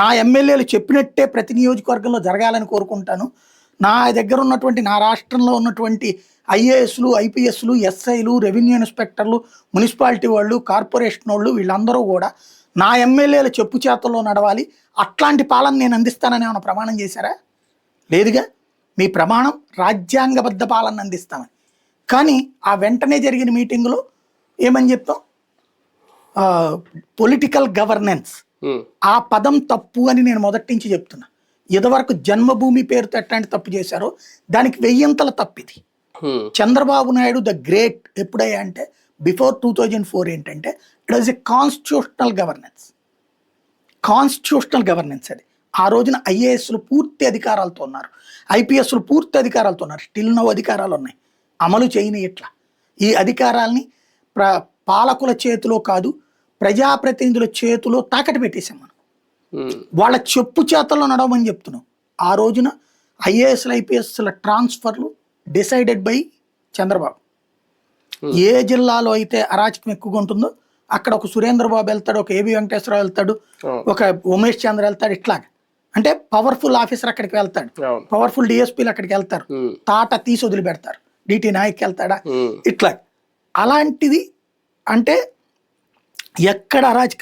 నా ఎమ్మెల్యేలు చెప్పినట్టే ప్రతి నియోజకవర్గంలో జరగాలని కోరుకుంటాను. నా దగ్గర ఉన్నటువంటి నా రాష్ట్రంలో ఉన్నటువంటి ఐఏఎస్లు, ఐపీఎస్లు, ఎస్ఐలు, రెవెన్యూ ఇన్స్పెక్టర్లు, మున్సిపాలిటీ వాళ్ళు, కార్పొరేషన్ వాళ్ళు వీళ్ళందరూ కూడా నా ఎమ్మెల్యేల చెప్పు చేతల్లో నడవాలి. అట్లాంటి పాలన నేను అందిస్తానని ఏమైనా ప్రమాణం చేశారా? లేదుగా. మీ ప్రమాణం రాజ్యాంగబద్ధ పాలన అందిస్తామని. కానీ ఆ వెంటనే జరిగిన మీటింగులో ఏమని చెప్తాం? పొలిటికల్ గవర్నెన్స్, ఆ పదం తప్పు అని నేను మొదటి నుంచి చెప్తున్నా. ఇదివరకు జన్మభూమి పేరుతో ఎట్లాంటి తప్పు చేశారో దానికి 1000 తప్పిది. చంద్రబాబు నాయుడు ద గ్రేట్ ఎప్పుడయ్యా అంటే బిఫోర్ 2004 ఏంటంటే it was a constitutional governance. Constitutional governance అది. ఆ రోజున ఐఏఎస్లు పూర్తి అధికారాలతో ఉన్నారు, ఐపీఎస్లు పూర్తి అధికారాలతో ఉన్నారు. స్టిల్ నో అధికారాలు ఉన్నాయి, అమలు చేయని. ఇట్లా ఈ అధికారాల్ని పాలకుల చేతిలో కాదు, ప్రజాప్రతినిధుల చేతిలో తాకట్టు పెట్టేసాం మనం. వాళ్ళ చెప్పు చేతల్లో నడవమని చెప్తున్నాం. ఆ రోజున ఐఏఎస్ల ఐపీఎస్ల ట్రాన్స్ఫర్లు డిసైడెడ్ బై చంద్రబాబు. ఏ జిల్లాలో అయితే అరాచకం ఎక్కువగా ఉంటుందో అక్కడ ఒక సురేంద్రబాబు వెళ్తాడు, ఒక ఏబి వెంకటేశ్వరరావు వెళ్తాడు, ఒక ఉమేష్ చంద్ర వెళ్తాడు. ఇట్లాగా అంటే పవర్ఫుల్ ఆఫీసర్ అక్కడికి వెళ్తాడు, పవర్ఫుల్ డిఎస్పీలు అక్కడికి వెళ్తారు, తాట తీసి వదిలిపెడతారు. డిటి నాయక్ వెళ్తాడా? ఇట్లా అలాంటిది. అంటే ఎక్కడ అరాచకం